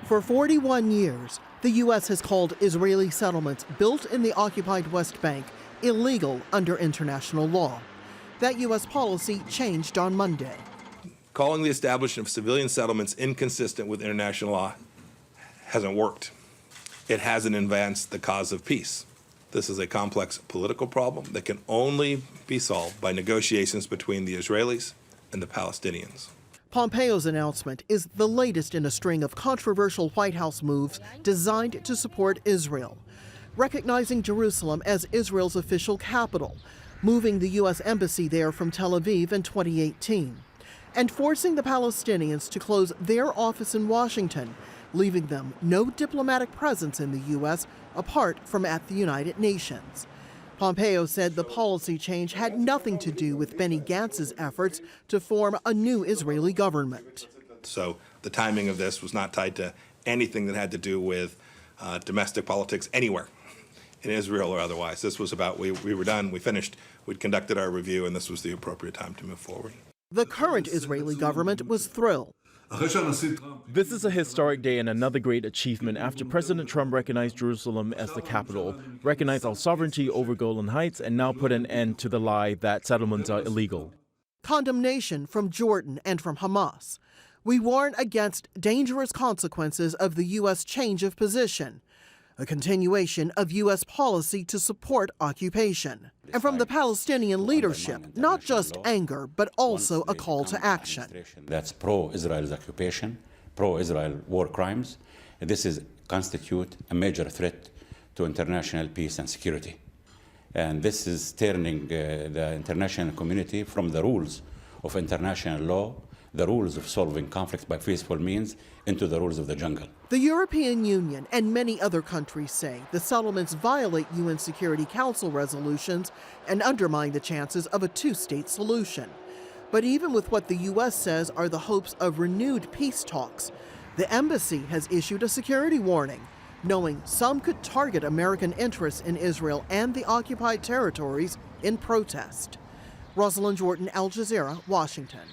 For 41 years, the U.S. has called Israeli settlements built in the occupied West Bank illegal under international law. That U.S. policy changed on Monday. Calling the establishment of civilian settlements inconsistent with international law hasn't worked. It hasn't advanced the cause of peace. This is a complex political problem that can only be solved by negotiations between the Israelis and the Palestinians. Pompeo's announcement is the latest in a string of controversial White House moves designed to support Israel, recognizing Jerusalem as Israel's official capital, moving the U.S. embassy there from Tel Aviv in 2018, and forcing the Palestinians to close their office in Washington, leaving them no diplomatic presence in the U.S. apart from at the United Nations. Pompeo said the policy change had nothing to do with Benny Gantz's efforts to form a new Israeli government. So the timing of this was not tied to anything that had to do with domestic politics anywhere in Israel or otherwise. This was about we were done, we finished, we'd conducted our review, and this was the appropriate time to move forward. The current Israeli government was thrilled. This is a historic day and another great achievement after President Trump recognized Jerusalem as the capital, recognized our sovereignty over Golan Heights, and now put an end to the lie that settlements are illegal. Condemnation from Jordan and from Hamas. We warn against dangerous consequences of the U.S. change of position, a continuation of U.S. policy to support occupation. And from the Palestinian leadership, not just anger, but also a call to action. That's pro-Israel's occupation, pro-Israel war crimes. This constitute a major threat to international peace and security. And this is turning the international community from the rules of international law, the rules of solving conflicts by peaceful means, into the rules of the jungle. The European Union and many other countries say the settlements violate UN Security Council resolutions and undermine the chances of a two-state solution. But even with what the U.S. says are the hopes of renewed peace talks, the embassy has issued a security warning, knowing some could target American interests in Israel and the occupied territories in protest. Rosiland, Al Jazeera, Washington.